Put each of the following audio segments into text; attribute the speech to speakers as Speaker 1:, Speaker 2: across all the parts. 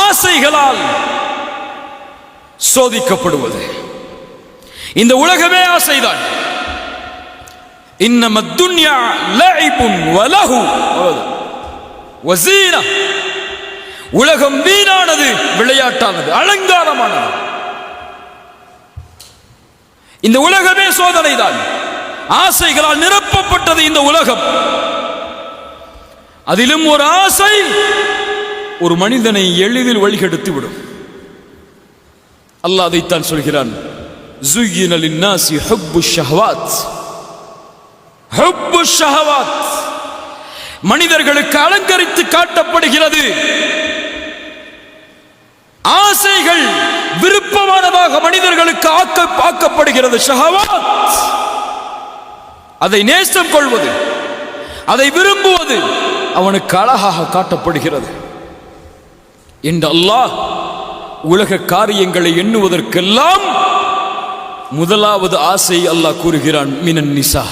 Speaker 1: ஆசைகளால் சோதிக்கப்படுவது. இந்த உலகமே ஆசைதான். இன்னமத் துன்யா லஇபுன் வலஹு வஸீனா. உலகம் வீணானது, விளையாட்டானது, அலங்காரமானது. இந்த உலகமே சோதனைதான். ஆசைகளால் நிரப்பப்பட்டது இந்த உலகம். அதிலும் ஒரு ஆசை ஒரு மனிதனை எளிதில் வழிகெடுத்து விடும். அல்லாஹ் அதைத்தான் சொல்கிறான், زُيِّنَ لِلنَّاسِ حُبُّ الشَّهَوَاتِ. ஹுப்பு ஷஹவாத், மனிதர்களுக்கு அலங்கரித்து காட்டப்படுகிறது. ஆசைகள் விருப்பமானதாக மனிதர்களுக்கு ஆக்கப்படுகிறது. ஷஹவாத், அதை நேசம் கொள்வது, அதை விரும்புவது அவனுக்கு அழகாக காட்டப்படுகிறது என்று அல்லாஹ் உலக காரியங்களை எண்ணுவதற்கெல்லாம் முதலாவது ஆசை அல்லாஹ் கூறுகிறான், மினன் நிசா.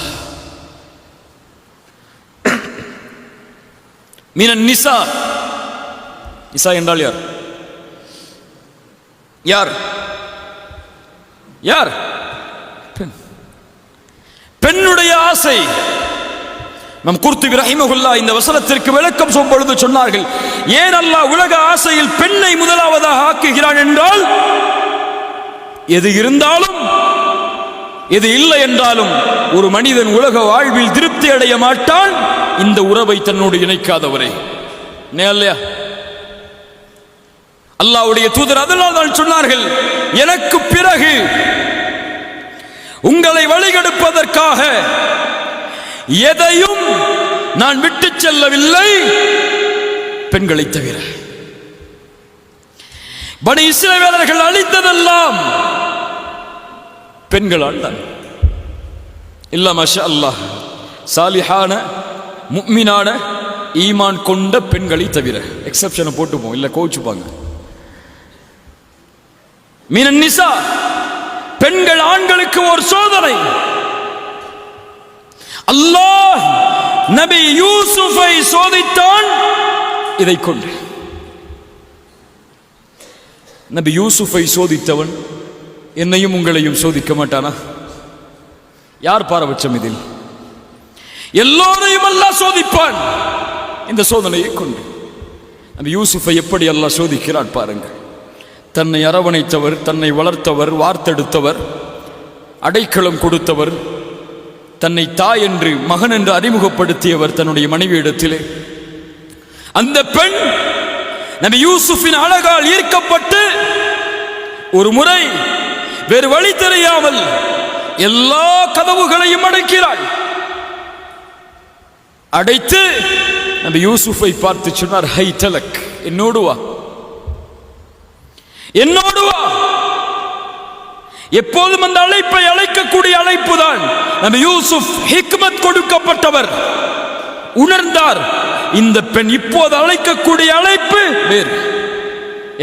Speaker 1: மினன் நிசா. நிசா என்றால் யார்? யார்? யார்? பெண்ணுடைய ஆசை. நம் குர்துபி ரஹிமஹுல்லாஹ் இந்த வசனத்திற்கு விளக்கம் சொல்லும் பொழுது சொன்னார்கள், ஏன் அல்லாஹ் உலக ஆசையில் பெண்ணை முதலாவதாக ஆக்குகிறான் என்றால், எது இருந்தாலும் எது இல்லை என்றாலும் ஒரு மனிதன் உலக வாழ்வில் திருப்தி அடைய மாட்டான் இந்த உறவை தன்னோடு இணைக்காதவரை. இல்லையா? அல்லாஹ்வுடைய தூதர் அதனால் தான் சொன்னார்கள், எனக்கு பிறகு உங்களை வழிகெடுப்பதற்காக எதையும் நான் விட்டு செல்லவில்லை பெண்களை தவிர. பனி இஸ்ரவேலர்கள் அழித்ததெல்லாம் பெண்களால் தான். இல்ல மாஷா அல்லாஹ், சாலிஹான முஃமினான ஈமான் கொண்ட பெண்களை தவிர. எக்ஸெப்ஷனை போட்டுப்போம், இல்ல கோச்சுப்பாங்க. மினன் நிசா, பெண்கள் ஆண்களுக்கு ஒரு சோதனை. அல்லாஹ் நபி யூசுஃபை சோதித்தான் இதை கொண்டு. நபி யூசுஃபை சோதித்தவன் என்னையும் உங்களையும் சோதிக்க மாட்டானா? யார் பாரபட்சம் இதில்? எல்லோரையும் அல்லாஹ் சோதிப்பான் இந்த சோதனையை கொண்டு. நபி யூசுஃபை எப்படி அல்லாஹ் சோதிக்கிறான் பாருங்கள். தன்னை அரவணைத்தவர், தன்னை வளர்த்தவர், வார்த்தெடுத்தவர், அடைக்கலம் கொடுத்தவர், தன்னை தாய் என்று மகன் என்று அறிமுகப்படுத்தியவர் தன்னுடைய மனைவியிடத்திலே. அந்த பெண் நபி யூசுஃபின் அழகால் ஈர்க்கப்பட்டு ஒரு முறை வேறு வழி தெரியாமல் எல்லா கதவுகளையும் அடைக்கிறாள். அடைத்து நபி யூசுஃபை பார்த்து சொன்னார், ஹை தலக், என்னோடு வா, என்னோடு வா. எப்போதும் அந்த அழைப்பை அழைக்கக்கூடிய அழைப்பு தான். நபி யூசுப் ஹிக்மத் கொடுக்கப்பட்டவர், உணர்ந்தார் இந்த பெண் இப்போது அழைக்கக்கூடிய அழைப்பு வேறு.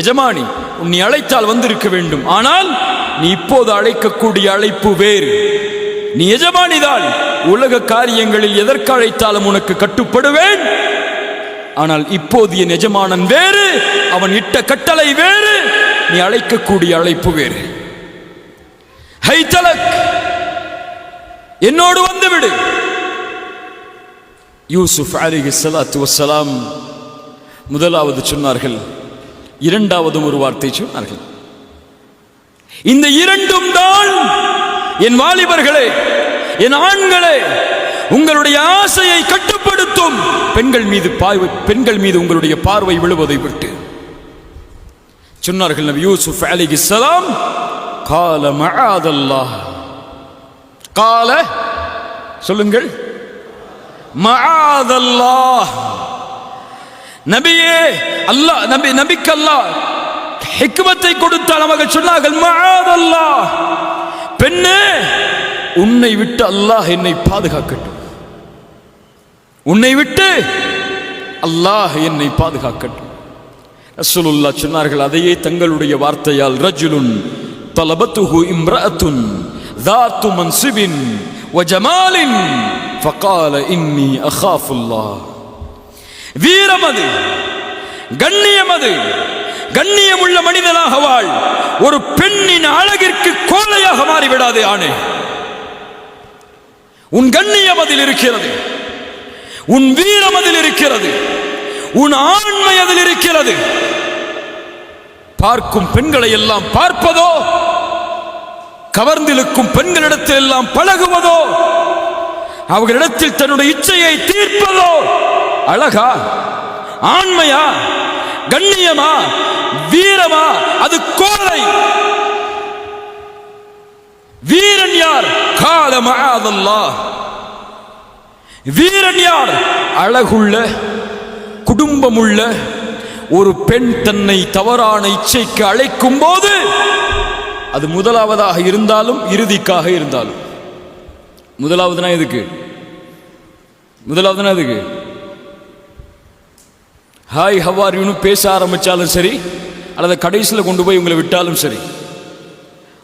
Speaker 1: எஜமானி, உன்னை அழைத்தால் வந்திருக்க வேண்டும், ஆனால் நீ இப்போது அழைக்கக்கூடிய அழைப்பு வேறு. நீ எஜமானிதான், உலக காரியங்களில் எதற்கு அழைத்தாலும் உனக்கு கட்டுப்படுவேன். ஆனால் இப்போது என் எஜமானன் வேறு, அவன் இட்ட கட்டளை வேறு, நீ அழைக்கக்கூடிய அழைப்பு வேறு. ஹைதலக், என்னோடு வந்துவிடு. யூசுப் அலைஹிஸ்ஸலாத்து வஸ்ஸலாம் முதலாவது சொன்னார்கள், இரண்டாவதும் ஒரு வார்த்தை சொன்னார்கள். இந்த இரண்டும் தான் என் வாலிபர்களே, என் ஆண்களே, உங்களுடைய ஆசையை கட்டுப்படுத்தும். பெண்கள் மீது உங்களுடைய பார்வை விழுவதை விட்டு சொன்னார்கள் நபி யூசுப் அலைஹிஸ்ஸலாம், கால மஆதல்லாஹ். கால சொல்லுங்கள், மஆதல்லாஹ். நபியே, அல்லாஹ் நபிக்கு அல்லாஹ் ஹிக்மத்தை கொடுத்தால் அவர்கள் சொன்னார்கள், மஆதல்லாஹ், பெண்ணே, உன்னை விட்டு அல்லாஹ் என்னை பாதுகாக்கட்டும், உன்னை விட்டு அல்லாஹ் என்னை பாதுகாக்கட்டும். ரசூலுல்லாஹ் சொன்னார்கள் அதையே தங்களுடைய வார்த்தையால், ரஜுலுன் தலபத்துஹு இம்ரஅத்துன் ذات منصب وجمال فقال إني أخاف الله. வீரமது, கண்ணியமது, கண்ணியம் உள்ள மனிதனாக வாழ். ஒரு பெண்ணின் அழகிற்கு கோழையாக மாறிவிடாதே ஆணே. உன் கண்ணியம் அதில் இருக்கிறது, உன் வீரம் அதில் இருக்கிறது, உன் ஆண்மை அதில் இருக்கிறது. பார்க்கும் பெண்களை எல்லாம் பார்ப்பதோ, கவர்ந்திருக்கும் பெண்களிடத்தில் எல்லாம் பழகுவதோ, அவர்களிடத்தில் தன்னுடைய இச்சையை தீர்ப்பதோ அழகா, ஆண்மையா, கண்ணியமா, வீரமா? அது கோழை. வீரன் யார்? கால மஅதல்லாஹ். வீரன் யார்? அழகுள்ள, குடும்பமுள்ள ஒரு பெண் தன்னை தவறான இச்சைக்கு அழைக்கும் போது, அது முதலாவதாக இருந்தாலும் இறுதிக்காக இருந்தாலும். முதலாவதுனா எதுக்கு? முதலாவதுனா எதுக்கு? ஹாய் ஹவார் யூன்னு பேச ஆரம்பிச்சாலும் சரி, அல்லது கடைசியில் கொண்டு போய் உங்களை விட்டாலும் சரி,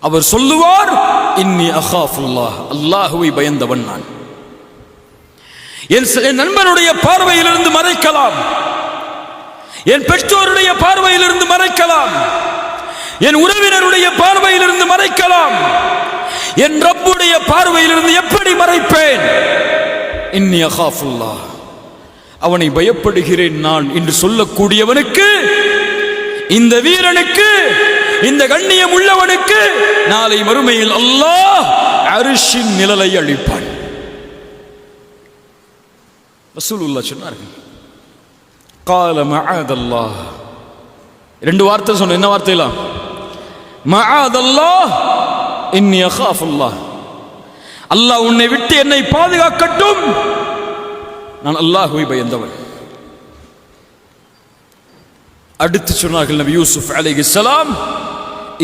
Speaker 1: அவர் சொல்லுவார், இன்னி அகாஃபுல்லாஹ், அல்லாஹுவை பயந்தவன் நான். என் நண்பனுடைய பார்வையிலிருந்து மறைக்கலாம், என் பெற்றோருடைய பார்வையிலிருந்து மறைக்கலாம், என் உறவினருடைய பார்வையிலிருந்து மறைக்கலாம், என் ரப்புடைய பார்வையிலிருந்து எப்படி மறைப்பேன்? இன்னி அகாஃபுல்லாஹ், அவனை பயப்படுகிறேன் நான் என்று சொல்லக்கூடியவனுக்கு, இந்த வீரனுக்கு, இந்த கண்ணியம் உள்ளவனுக்கு நாளை மறுமையில் அல்லாஹ் அர்ஷின் நிழலை அளிப்பான். ரசூலுல்லாஹ் சொன்னார்கள், கால மஅதல்லாஹ். ரெண்டு வார்த்தை சொன்ன. என்ன வார்த்தைலாம்? மஅதல்லாஹ், இன்னி அகாஃபுல்லாஹ். அல்லாஹ் உன்னை விட்டு என்னை பாதுகாக்கட்டும், நான் அல்லாஹ்வை பயந்தவன். அடுத்து சொன்னார்கள் நபி யூசுப் அலைஹிஸ்ஸலாம்,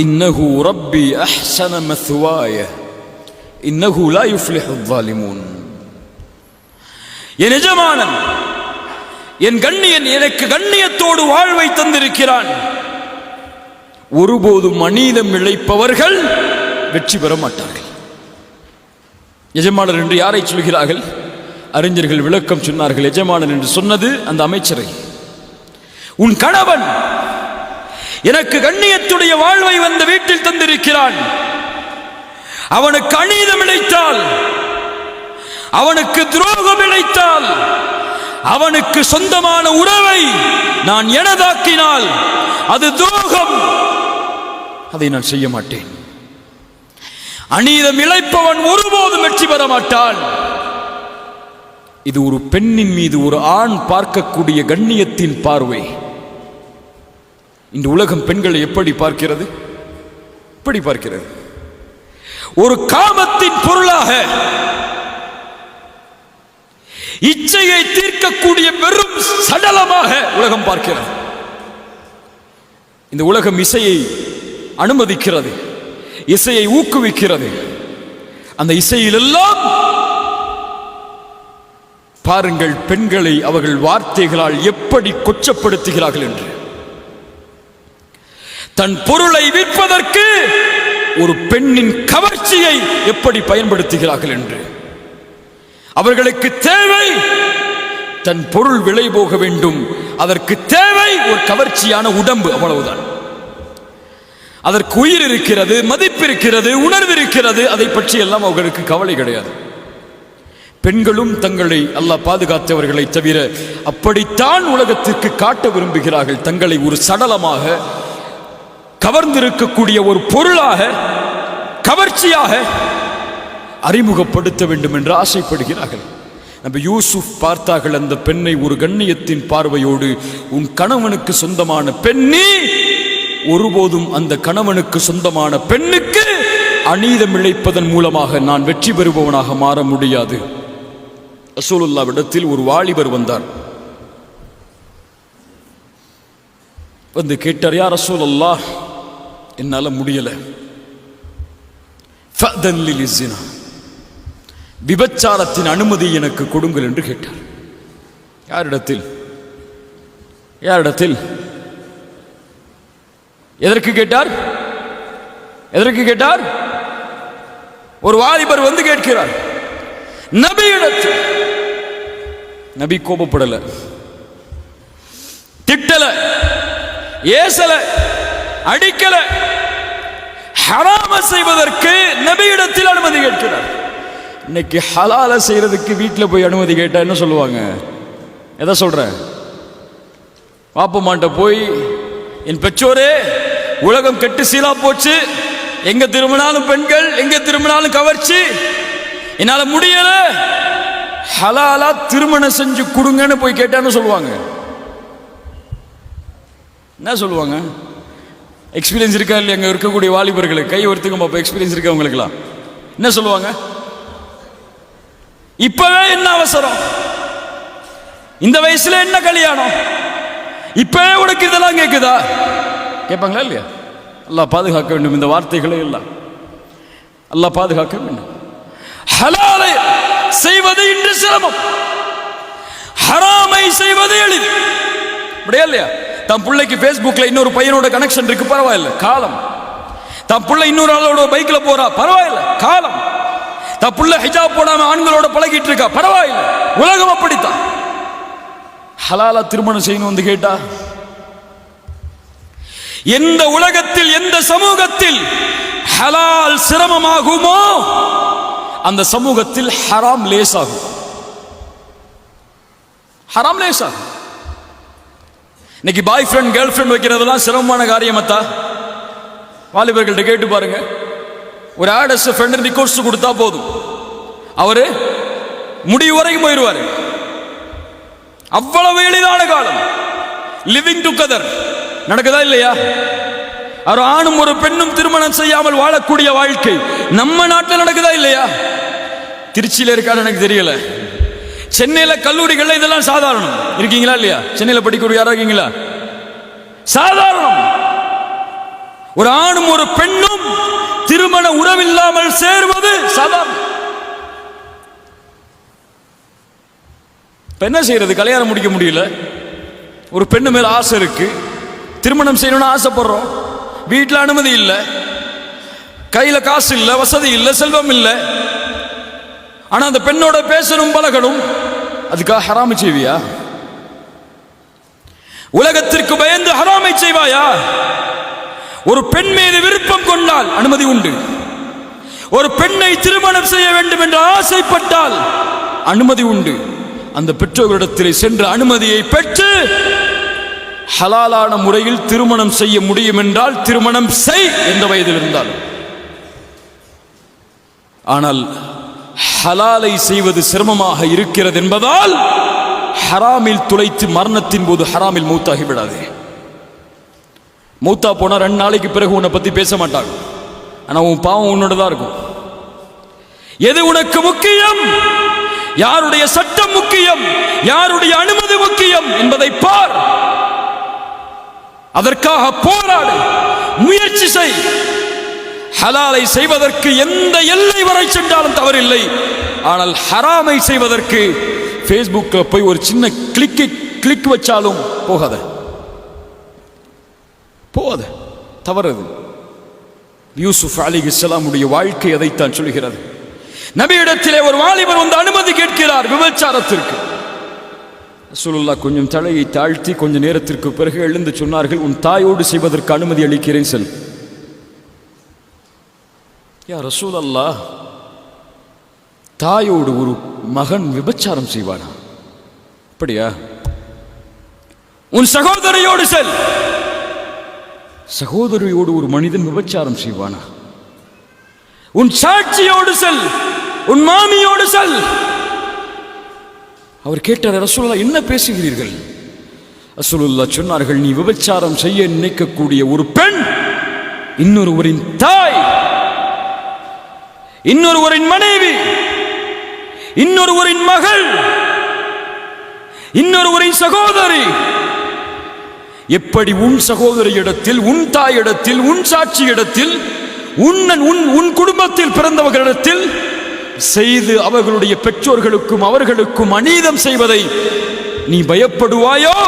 Speaker 1: இன்னஹு ரப்பி அஹ்ஸன மத்வாய இன்னஹு லா யுஃப்லிஹு ஸாலிமூன். என் எஜமானன், என் கண்ணியன் எனக்கு கண்ணியத்தோடு வாழ்வை தந்திருக்கிறான். ஒருபோதும் அநீதம் இழைப்பவர்கள் வெற்றி பெற மாட்டார்கள். எஜமானர் என்று யாரை சொல்கிறார்கள்? அறிஞர்கள் விளக்கம் சொன்னார்கள். எஜமானன் என்று சொன்னது அந்த அமைச்சரை. உன் கணவன் எனக்கு கண்ணியத்துடைய வாழ்வை வந்த வீட்டில் தந்திருக்கிறான். அவனுக்கு அநீதம் இழைத்தால், அவனுக்கு துரோகம் இழைத்தால், அவனுக்கு சொந்தமான உறவை நான் எனதாக்கினால் அது துரோகம். அதை நான் செய்ய மாட்டேன். அநீதம் இழைப்பவன் ஒருபோதும் வெற்றி பெற மாட்டான். இது ஒரு பெண்ணின் மீது ஒரு ஆண் பார்க்கக்கூடிய கண்ணியத்தின் பார்வை. இந்த உலகம் பெண்களை எப்படி பார்க்கிறது? எப்படி பார்க்கிறது? ஒரு காமத்தின் பொருளாக, இச்சையை தீர்க்கக்கூடிய வெறும் சடலமாக உலகம் பார்க்கிறது. இந்த உலகம் இசையை அனுமதிக்கிறது, இசையை ஊக்குவிக்கிறது. அந்த இசையிலெல்லாம் பாருங்கள் பெண்களை அவர்கள் வார்த்தைகளால் எப்படி கொச்சப்படுத்துகிறார்கள் என்று. தன் பொருளை விற்பதற்கு ஒரு பெண்ணின் கவர்ச்சியை எப்படி பயன்படுத்துகிறார்கள் என்று. அவர்களுக்கு தேவை தன் பொருள் விலை போக வேண்டும், அதற்கு தேவை ஒரு கவர்ச்சியான உடம்பு, அவ்வளவுதான். அதற்கு உயிர் இருக்கிறது, மதிப்பு இருக்கிறது, உணர்வு இருக்கிறது. அதை பற்றி எல்லாம் அவர்களுக்கு கவலை கிடையாது. பெண்களும் தங்களை அல்லாஹ் பாதுகாத்தவர்களை தவிர அப்படித்தான் உலகத்திற்கு காட்ட விரும்புகிறார்கள். தங்களை ஒரு சடலமாக, கவர்ந்திருக்கக்கூடிய ஒரு பொருளாக, கவர்ச்சியாக அறிமுகப்படுத்த வேண்டும் என்று ஆசைப்படுகிறார்கள். நபி யூசுப் பார்த்தார்கள் அந்த பெண்ணை ஒரு கண்ணியத்தின் பார்வையோடு. உன் கணவனுக்கு சொந்தமான பெண்ணே, ஒருபோதும் அந்த கணவனுக்கு சொந்தமான பெண்ணுக்கு அநீதம் இழைப்பதன் மூலமாக நான் வெற்றி பெறுபவனாக மாற முடியாது. ரசூலுல்லாஹ்விடத்தில் ஒரு வாலிபர் வந்தார். வந்து கேட்டார், யா ரசூலல்லாஹ், என்னால முடியல, ஃபஅதன் லிஸ்ஸினா, விபச்சாரத்தின் அனுமதி எனக்கு கொடுங்கள் என்று கேட்டார். யாரிடத்தில்? யாரிடத்தில்? எதற்கு கேட்டார்? எதற்கு கேட்டார்? ஒரு வாலிபர் வந்து கேட்கிறார் நபியிடத்தில். நபி கோபப்படல, திட்டல. ஏசல, அடிக்கல. ஹராம செய்வதற்கு நபியிடத்தில் அனுமதி கேட்கிறார். இன்னைக்கு ஹலால செய்யறதுக்கு வீட்டில் போய் அனுமதி கேட்டா என்ன சொல்லுவாங்க? எதை சொல்ற? பாப்பமாட்ட போய், என் பெற்றோரே உலகம் கெட்டு சீலா போச்சு, எங்க திரும்பினாலும் பெண்கள், எங்க திரும்பினாலும் கவர்ச்சி, என்னால முடியல, ஹலாலா திருமணம் செஞ்சு கொடுங்கன்னு போய் கேட்டான்னு சொல்லுவாங்க. என்ன சொல்லுவாங்க? எக்ஸ்பீரியன்ஸ் இருக்கா இல்லையா? அங்கே இருக்கக்கூடிய வாலிபர்களுக்கு கை ஒருத்துக்கும் பாப்பா, எக்ஸ்பீரியன்ஸ் இருக்கா உங்களுக்குலாம்? என்ன சொல்லுவாங்க? இப்பவே என்ன அவசரம், இந்த வயசுல என்ன கல்யாணம், இப்பவே உனக்கு இதெல்லாம் கேட்குதா? கேட்பாங்களா இல்லையா? அல்லாஹ் பாதுகாக்க வேண்டும் இந்த வார்த்தைகளே எல்லாம். அல்லாஹ் பாதுகாக்க வேண்டும். ஹலாலை செய்வது இன்று சிரமம், ஹராமை செய்வது எளிது. அப்படியே இல்லையா? தன் பிள்ளைக்கு பேஸ்புக்ல இன்னொரு பையனோட கனெக்ஷன் இருக்கு, பரவாயில்ல, காலம். தன் பிள்ளை இன்னொரு ஆளோட பைக்ல போறா, பரவாயில்ல, காலம். தன் பிள்ளை ஹிஜாப் போடாம ஆண்களோட பழகிட்டு இருக்கா, பரவாயில்ல, உலகம் அப்படித்தான். ஹலாலா திருமணம் செய்யணும் வந்து கேட்டா, எந்த உலகத்தில் எந்த சமூகத்தில் ஹலால் சிரமமாகுமோ அந்த சமூகத்தில் ஹராம் லேசாகும். ஹராம் லேசாகும். இன்னைக்கு பாய் ஃப்ரெண்ட் கேர்ள் ஃப்ரெண்ட் வைக்கிறதெல்லாம் சிரமமான காரியமத்தா? வாலிபர்கள்ட்ட கேட்டு பாருங்க. ஒரு ஆடஸ் ஃப்ரெண்ட் ரிக்வெஸ்ட் கொடுத்தா போதும், அவரு முடிவு வரைக்கும் போயிடுவாரு. அவ்வளவு எளிதான காலம். லிவிங் டுகெதர் நடக்குதா இல்லையா? ஒரு ஆணும் ஒரு பெண்ணும் திருமணம் செய்யாமல் வாழக்கூடிய வாழ்க்கை நம்ம நாட்டில் நடக்குதா இல்லையா? திருச்சியில இருக்கான்னு எனக்கு தெரியல. சென்னையில கல்லூரிகள்ல இதெல்லாம் சாதாரணம். இருக்கீங்களா இல்லையா? சென்னையில படிக்கிற யாரா இருக்கீங்களா? சாதாரணம். ஒரு ஆணும் ஒரு பெண்ணும் திருமண உறவில்லாமல் சேர்வது சாதாரணம். என்ன செய்யறது? கல்யாணம் முடிக்க முடியல. ஒரு பெண்ணு மேல ஆசை இருக்கு, திருமணம் செய்யணும்னு ஆசைப்படுறோம். வீட்டில் அனுமதி இல்லை, கையில காசு இல்லை, வசதி இல்லை, செல்வம் இல்லை. ஆனா அந்த பெண்ணோட பேசணும் பழகணும், அதுக்காக ஹராமை செய்வியா? உலகத்திற்கு பயந்து ஹராமை செய்வாயா? ஒரு பெண் மீது விருப்பம் கொண்டால் அனுமதி உண்டு. ஒரு பெண்ணை திருமணம் செய்ய வேண்டும் என்று ஆசைப்பட்டால் அனுமதி உண்டு. அந்த பெற்றோர்களிடத்தில் சென்று அனுமதியை பெற்று ஹலாலான முறையில் திருமணம் செய்ய முடியும் என்றால் திருமணம் செய், எந்த வயதில் இருந்தாலும். ஆனால் ஹலாலை செய்வது சிரமமாக இருக்கிறது என்பதால் ஹராமில் துளைத்து மரணத்தின் போது ஹராமில் மூத்தாகி விடாதே. மூத்தா போனா 2 நாளைக்கு பிறகு உன்னை பத்தி பேச மாட்டாங்க. ஆனா உன் பாவம் உன்னோட தான் இருக்கும். எது உனக்கு முக்கியம்? யாருடைய சட்டம் முக்கியம்? யாருடைய அனுமதி முக்கியம் என்பதை பார். அதற்காக போராடு, முயற்சி செய். ஹலாலை செய்வதற்கு எந்த எல்லை வரை சென்றாலும் தவறில்லை. ஆனால் ஹராமை செய்வதற்கு ஃபேஸ்புக்ல போய் ஒரு சின்ன கிளிக் வச்சாலும் போகாத, தவறது. யூசுப் அலைஹிஸ்ஸலாமுடைய வாழ்க்கை அதைத்தான் சொல்கிறது. நபியிடத்திலே ஒரு வாலிபர் வந்து அனுமதி கேட்கிறார் விபச்சாரத்திற்கு. ரசூலுல்லாஹ் கொஞ்சம் தலையை தாழ்த்தி கொஞ்ச நேரத்திற்கு பிறகு எழுந்து சொன்னார்கள், உன் தாயோடு செய்வதற்கு அனுமதி அளிக்கிறேன், செல். யா ரசூலல்லாஹ், தாயோடு ஒரு மகன் விபச்சாரம் செய்வானா? அப்படியா? உன் சகோதரியோடு செல். சகோதரியோடு ஒரு மனிதன் விபச்சாரம் செய்வானா? உன் சாட்சியோடு செல், உன் மாமியோடு செல். அவர் கேட்டார், ரசூலுல்லாஹ் என்ன பேசுகிறீர்கள்? ரசூலுல்லாஹ் சொன்னார்கள், நீ விபச்சாரம் செய்ய நினைக்கக்கூடிய ஒரு பெண் இன்னொருவரின் தாய், இன்னொருவரின் மனைவி, இன்னொருவரின் மகள், இன்னொருவரின் சகோதரி. எப்படி உன் சகோதரியிடத்தில், உன் தாயிடத்தில், உன் சாட்சியிடத்தில், உன் குடும்பத்தில் பிறந்தவர்களிடத்தில் செய்து அவர்களுடைய பெற்றோர்களுக்கும் அவர்களுக்கும் அநீதம் செய்வதை நீ பயப்படுவாயோ,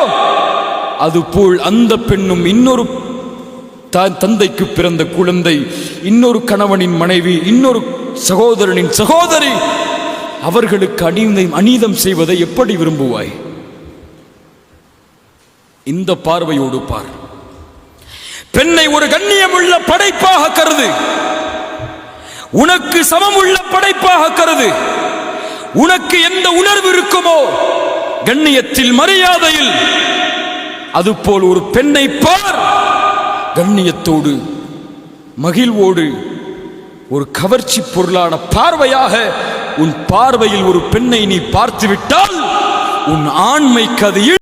Speaker 1: அதுபோல் அந்த பெண்ணும் இன்னொரு தந்தைக்கு பிறந்த குழந்தை, இன்னொரு கணவனின் மனைவி, இன்னொரு சகோதரனின் சகோதரி, அவர்களுக்கு அநீதம் செய்வதை எப்படி விரும்புவாய்? இந்த பார்வையோடு பார். பெண்ணை ஒரு கண்ணியமுள்ள படைப்பாக கருது, உனக்கு சமமுள்ள படைப்பாக கருது. உனக்கு எந்த உணர்வு இருக்குமோ கண்ணியத்தில் மரியாதையில், அதுபோல் ஒரு பெண்ணை பார், கண்ணியத்தோடு மகிழ்வோடு ஒரு கவர்ச்சி பொருளான பார்வையாக உன் பார்வையில் ஒரு பெண்ணை நீ பார்த்துவிட்டால் உன் ஆண்மைக்கு அது